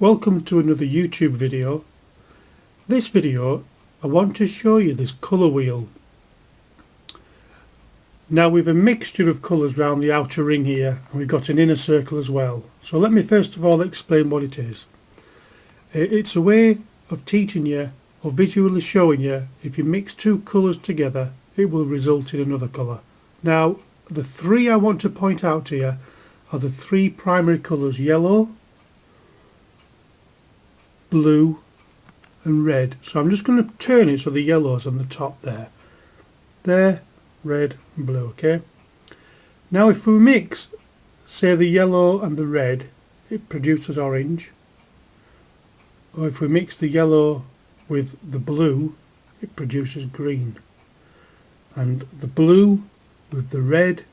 Welcome to another YouTube video. This video I want to show you this colour wheel. Now we've a mixture of colours around the outer ring here, and we've got an inner circle as well. So let me first of all explain what it is. It's a way of teaching you or visually showing you if you mix two colours together it will result in another colour. Now the three I want to point out to you are the three primary colours: yellow, blue and red. So I'm just going to turn it so the yellow's on the top there, red and blue. Okay, now if we mix, say, the yellow and the red, it produces orange. Or if we mix the yellow with the blue, it produces green. And the blue with the red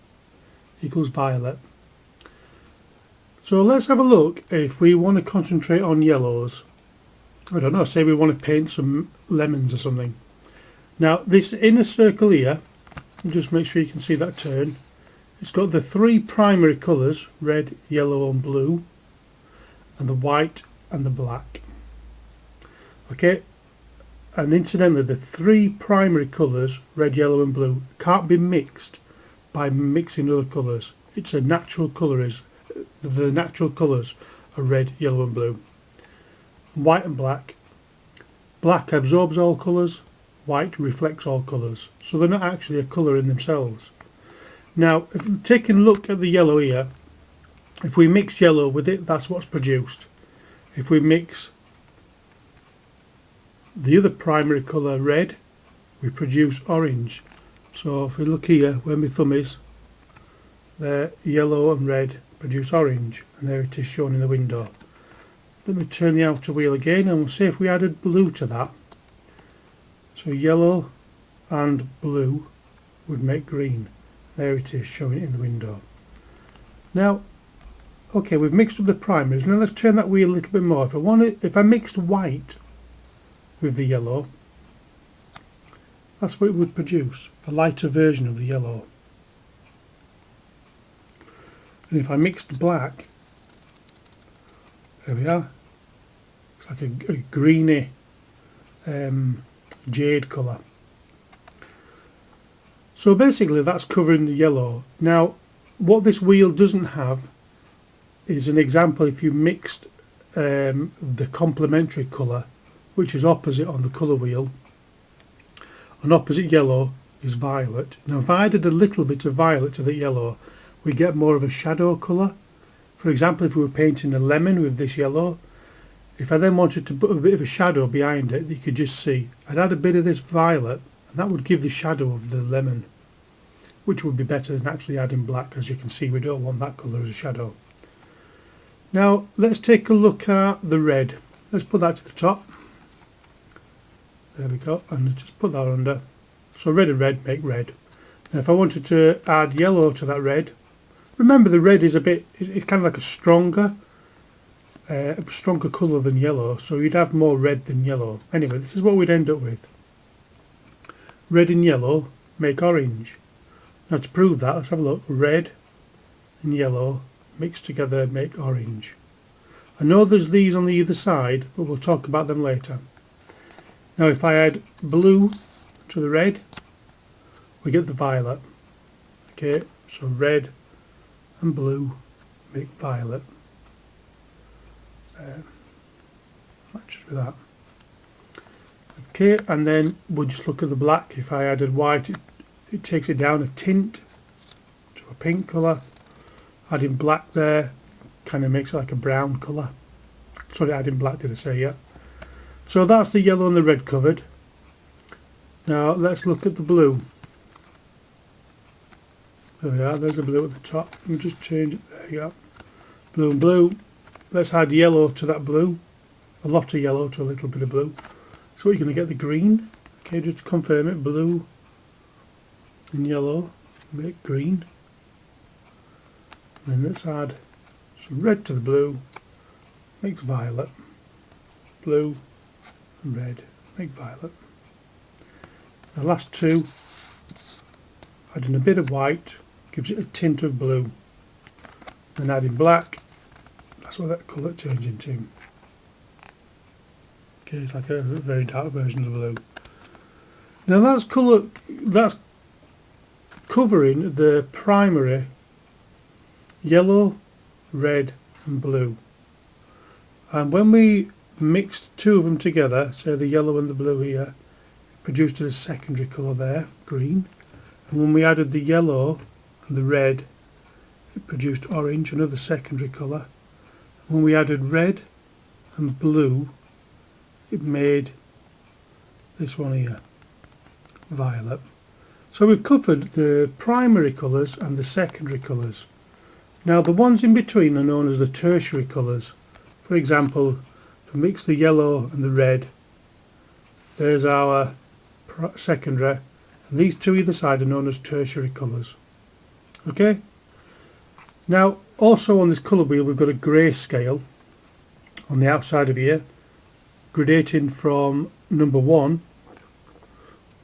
equals violet. So let's have a look. If we want to concentrate on yellows, I don't know, say we want to paint some lemons or something. Now this inner circle here, just make sure you can see that turn. It's got the three primary colours: red, yellow and blue, and the white and the black. Okay, and incidentally the three primary colours, red, yellow and blue, can't be mixed by mixing other colours. It's a natural colour. The natural colours are red, yellow and blue. White and black. Black absorbs all colours, white reflects all colours, so they're not actually a colour in themselves. Now if we take a look at the yellow here, if we mix yellow with it, that's what's produced. If we mix the other primary colour, red, we produce orange. So if we look here where my thumb is, there, yellow and red produce orange, and there it is shown in the window. Let me turn the outer wheel again, and we'll see if we added blue to that. So yellow and blue would make green. There it is showing it in the window. Now, okay, we've mixed up the primaries. Now let's turn that wheel a little bit more. If I mixed white with the yellow, that's what it would produce, a lighter version of the yellow. And if I mixed black, there we are. It's like a greeny jade colour. So basically that's covering the yellow. Now what this wheel doesn't have is an example if you mixed the complementary colour, which is opposite on the colour wheel, and opposite yellow is violet. Now if I added a little bit of violet to the yellow, we get more of a shadow colour. For example, if we were painting a lemon with this yellow, if I then wanted to put a bit of a shadow behind it, you could just see, I'd add a bit of this violet, and that would give the shadow of the lemon, which would be better than actually adding black. As you can see, we don't want that colour as a shadow. Now let's take a look at the red. Let's put that to the top. There we go, and just put that under. So red and red make red. Now if I wanted to add yellow to that red, remember the red is it's kind of like a stronger colour than yellow, so you'd have more red than yellow. Anyway, this is what we'd end up with. Red and yellow make orange. Now to prove that, let's have a look. Red and yellow mixed together make orange. I know there's these on the either side, but we'll talk about them later. Now if I add blue to the red, we get the violet. Okay, so red and blue make violet. There, matches with that. Okay, and then we'll just look at the black. If I added white, it takes it down a tint to a pink colour. Adding black there kind of makes it like a brown colour. Sorry, adding black, did I say? Yeah. So that's the yellow and the red covered. Now let's look at the blue. There we are, there's the blue at the top. We'll just change it, there you go. Blue and blue. Let's add yellow to that blue. A lot of yellow to a little bit of blue. So you're going to get the green. Okay, just to confirm it, blue and yellow make green. And then let's add some red to the blue, makes violet. Blue and red make violet. The last two, adding a bit of white, gives it a tint of blue. Then adding black, that's what that colour turns into. Okay, it's like a very dark version of blue. Now that's colour. That's covering the primary yellow, red, and blue. And when we mixed two of them together, say the yellow and the blue here, it produced a secondary colour there, green. And when we added the yellow and the red, it produced orange, another secondary colour. When we added red and blue, it made this one here, violet. So we've covered the primary colours and the secondary colours. Now the ones in between are known as the tertiary colours. For example, if we mix the yellow and the red, there's our secondary, and these two either side are known as tertiary colours. Okay? Now also on this colour wheel we've got a grey scale on the outside of here, gradating from number 1,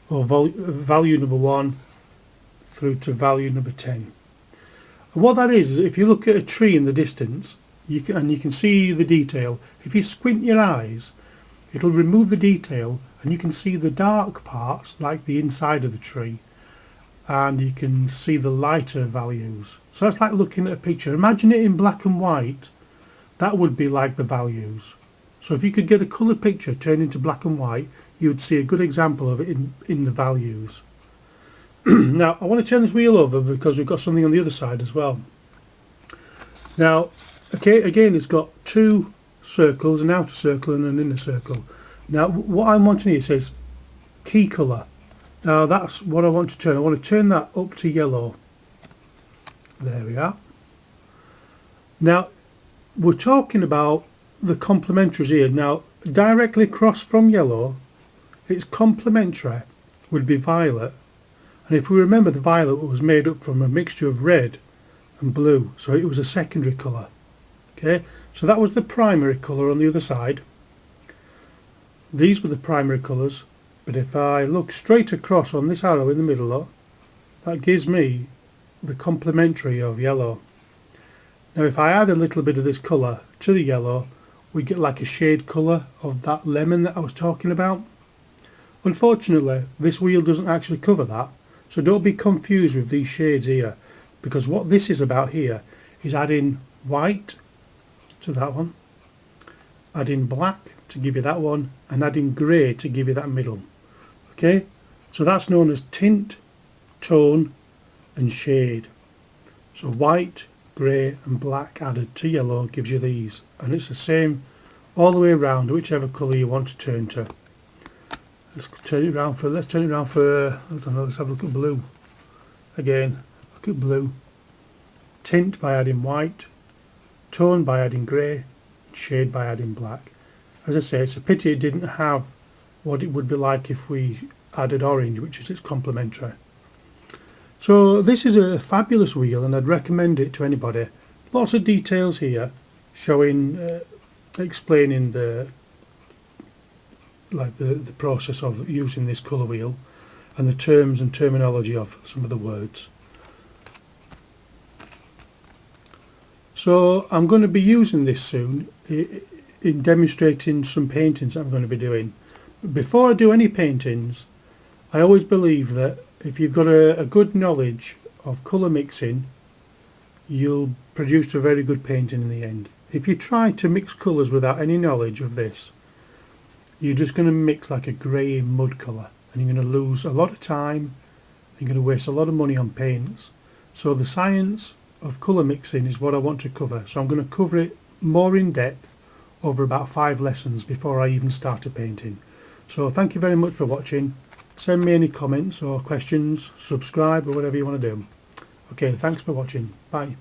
or value number 1, through to value number 10. And what that is if you look at a tree in the distance, you can see the detail. If you squint your eyes, it'll remove the detail and you can see the dark parts like the inside of the tree, and you can see the lighter values. So that's like looking at a picture. Imagine it in black and white. That would be like the values. So if you could get a colour picture turned into black and white, you would see a good example of it in the values. Now I want to turn this wheel over because we've got something on the other side as well. Now okay, again it's got two circles, an outer circle and an inner circle. Now what I'm wanting here says key colour. Now that's what I want to turn. I want to turn that up to yellow. There we are. Now we're talking about the complementaries here. Now directly across from yellow, its complementary would be violet, and if we remember, the violet was made up from a mixture of red and blue, so it was a secondary colour. Okay, so that was the primary colour on the other side. These were the primary colours, but if I look straight across on this arrow in the middle, look, that gives me the complementary of yellow. Now if I add a little bit of this colour to the yellow, we get like a shade colour of that lemon that I was talking about. Unfortunately, this wheel doesn't actually cover that, so don't be confused with these shades here, because what this is about here is adding white to that one, adding black to give you that one, and adding grey to give you that middle. Okay, so that's known as tint, tone and shade. So white, grey and black added to yellow gives you these, and it's the same all the way around, whichever colour you want to turn to. Let's turn it around for I don't know, let's have a look at blue. Again, look at blue. Tint by adding white, tone by adding grey, shade by adding black. As I say, it's a pity it didn't have what it would be like if we added orange, which is its complementary. So this is a fabulous wheel and I'd recommend it to anybody. Lots of details here showing, explaining the process of using this colour wheel and the terms and terminology of some of the words. So I'm going to be using this soon in demonstrating some paintings that I'm going to be doing. Before I do any paintings, I always believe that if you've got a good knowledge of colour mixing, you'll produce a very good painting in the end. If you try to mix colours without any knowledge of this, you're just going to mix like a grey mud colour, and you're going to lose a lot of time, you're going to waste a lot of money on paints. So the science of colour mixing is what I want to cover, so I'm going to cover it more in depth over about 5 lessons before I even start a painting. So thank you very much for watching. Send me any comments or questions, subscribe or whatever you want to do. Okay, thanks for watching. Bye.